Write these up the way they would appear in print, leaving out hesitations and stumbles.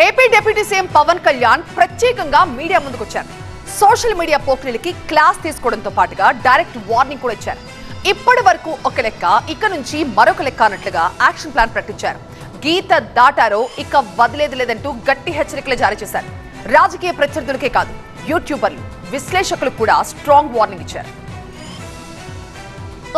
AP deputy CM Pawan Kalyan ప్రత్యేకంగా media ముందుకొచ్చారు. Social media పోకిరీలకి class తీసుకోవడంతో పాటుగా డైరెక్ట్ వార్నింగ్ కూడా ఇచ్చారు. ఇప్పటి వరకు ఒక లెక్క, ఇక నుంచి మరొక లెక్క అన్నట్లుగా యాక్షన్ ప్లాన్ ప్రకటించారు. గీత దాటారో ఇక వదిలేది లేదంటూ గట్టి హెచ్చరికలు జారీ చేశారు. రాజకీయ ప్రత్యర్థులకే కాదు, యూట్యూబర్లు, విశ్లేషకులు కూడా స్ట్రాంగ్ వార్నింగ్ ఇచ్చారు.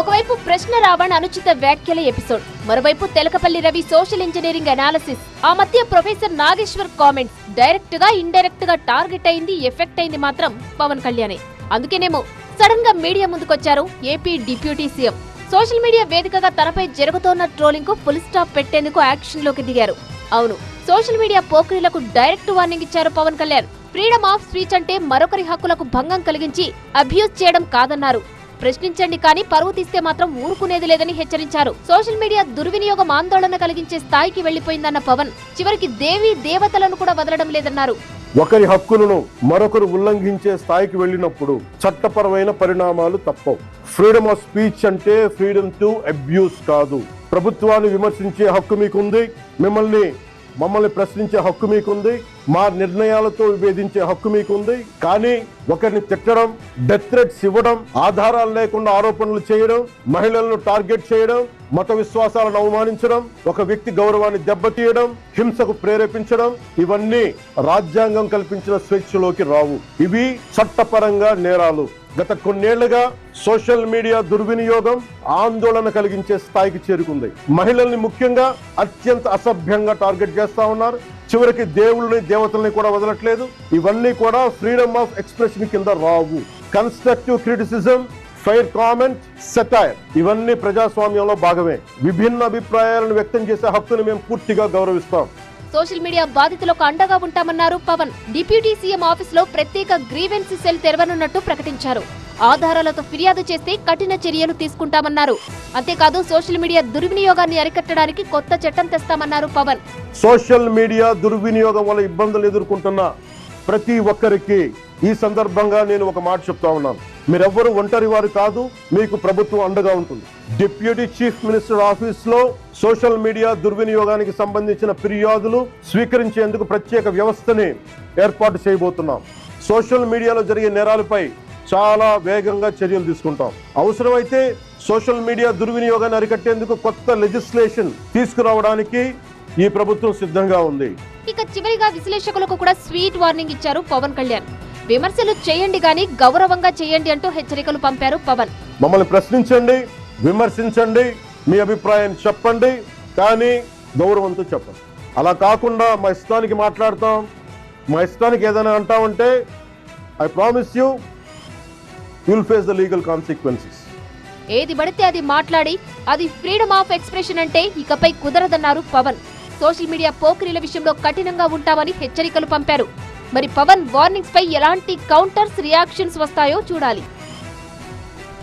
ఒకవైపు ప్రశ్న రావణ్ అనుచిత వ్యాఖ్యల ఎపిసోడ్, మరోవైపు Telakapalli Ravi social engineering analysis, ఆ మధ్య ప్రొఫెసర్ నాగేశ్వర్ కామెంట్స్. డైరెక్ట్ గా ఇండైరెక్ట్ గా టార్గెట్ అయింది, ఎఫెక్ట్ అయింది మాత్రం పవన్ కళ్యాణే. అందుకేనేమో సడన్ గా మీడియా ముందుకొచ్చారు AP deputy CM. Social media వేదికగా తనపై జరుగుతోన్న ట్రోలింగ్ కు ఫుల్ స్టాప్ పెట్టేందుకు యాక్షన్ లోకి దిగారు. అవును, సోషల్ మీడియా పోకిరీలకు డైరెక్ట్ వార్నింగ్ ఇచ్చారు Pawan Kalyan. Freedom of speech అంటే మరొకరి హక్కులకు భంగం కలిగించి అబ్యూజ్ చేయడం కాదన్నారు. ప్రశ్నించండి కానీ పరువు తీస్తే మాత్రం ఊరుకునేది లేదని హెచ్చరించారు. సోషల్ మీడియా దుర్వినియోగం ఆందోళన కలిగించే స్థాయికి వెళ్లిపోయిందన్న పవన్ చివరికి దేవీ దేవతలను కూడా వదలడం లేదన్నారు. ఒకరి హక్కులను మరొకరు ఉల్లంఘించే స్థాయికి వెళ్ళినప్పుడు చట్టపరమైన పరిణామాలు తప్పవు. ఫ్రీడమ్ ఆఫ్ స్పీచ్ అంటే ఫ్రీడమ్ టు అబ్యూస్ కాదు. ప్రభుత్వాన్ని విమర్శించే హక్కు మీకుంది, మమ్మల్ని ప్రశ్నించే హక్కు మీకుంది, మా నిర్ణయాలతో విభేదించే హక్కు మీకుంది. కానీ ఒకరిని తిట్టడం, డెత్ థ్రెట్స్ ఇవ్వడం, ఆధారాలు లేకుండా ఆరోపణలు చేయడం, మహిళలను టార్గెట్ చేయడం, మత విశ్వాసాలను అవమానించడం, ఒక వ్యక్తి గౌరవాన్ని దెబ్బతీయడం, హింసకు ప్రేరేపించడం, ఇవన్నీ రాజ్యాంగం కల్పించిన స్వేచ్ఛలోకి రావు. ఇవి చట్టపరంగా నేరాలు. గత కొన్నేళ్లుగా సోషల్ మీడియా దుర్వినియోగం ఆందోళన కలిగించే స్థాయికి చేరుకుంది. మహిళల్ని ముఖ్యంగా అత్యంత అసభ్యంగా టార్గెట్ చేస్తా ఉన్నారు. చివరికి దేవుళ్ళని దేవతల్ని కూడా వదలట్లేదు. ఇవన్నీ కూడా ఫ్రీడమ్ ఆఫ్ ఎక్స్ప్రెషన్ కింద రావు. Constructive criticism, fair comment, satire ఇవన్నీ ప్రజాస్వామ్యంలో భాగమే. విభిన్న అభిప్రాయాలను వ్యక్తం చేసే హక్కును మేము పూర్తిగా గౌరవిస్తాం. సోషల్ మీడియా బాధితులకు అండగా ఉంటామన్నారు పవన్. డిప్యూటీ సీఎం ఆఫీస్ లో ప్రత్యేక గ్రీవెన్స్ సెల్ తెరవనున్నట్టు ప్రకటించారు. ఆధారాలతో ఫిర్యాదు చేస్తే కఠిన చర్యలు తీసుకుంటామన్నారు. అంతేకాదు సోషల్ మీడియా దుర్వినియోగాన్ని అరికట్టడానికి కొత్త చట్టం తెస్తామన్నారు పవన్. సోషల్ మీడియా దుర్వినియోగం వల్ల ఇబ్బందులు ఎదుర్కొంటున్న ప్రతి ఒక్కరికి ఈ సందర్భంగా నేను ఒక మాట చెప్తా ఉన్నాను. మీరెవ్వరూ ఒంటరి వారు కాదు, మీకు ప్రభుత్వం అండగా ఉంటుంది. డిప్యూటీ చీఫ్ మినిస్టర్ ఆఫీస్ లో సోషల్ మీడియా దుర్వినియోగానికి సంబంధించిన ఫిర్యాదులు స్వీకరించేందుకు ప్రత్యేక వ్యవస్థని ఏర్పాటు చేయబోతున్నాం. సోషల్ మీడియాలో జరిగే నేరాలపై చాలా వేగంగా చర్యలు తీసుకుంటాం. అవసరమైతే సోషల్ మీడియా దుర్వినియోగాన్ని అరికట్టేందుకు కొత్త లెజిస్లేషన్ తీసుకురావడానికి ఈ ప్రభుత్వం సిద్ధంగా ఉంది. ఇక చివరిగా విశ్లేషకులకు కూడా స్వీట్ వార్నింగ్ ఇచ్చారు పవన్ కళ్యాణ్. విమర్శలు చేయండి గానీ గౌరవంగా చేయండి అంటూ హెచ్చరికలు పంపారు పవన్. మమ్మల్ని ప్రశ్నించండి, విమర్శించండి, మీ అభిప్రాయాన్ని చెప్పండి, కానీ గౌరవంతో చెప్పండి. అలా కాకుండా మా ఇష్టానికి మాట్లాడతాం, మా ఇష్టానికి ఏదైనా అంటామంటే I promise you will face the legal consequences. ఏది పడితే అది మాట్లాడి అది ఫ్రీడమ్ ఆఫ్ ఎక్స్ప్రెషన్ అంటే ఇకపై కుదరదన్నారు పవన్. సోషల్ మీడియా పోకిరీల విషయంలో కఠినంగా ఉంటామని హెచ్చరికలు పంపారు. మరి పవన్ వార్నింగ్స్ పై ఎలాంటి కౌంటర్స్, రియాక్షన్స్ వస్తాయో చూడాలి.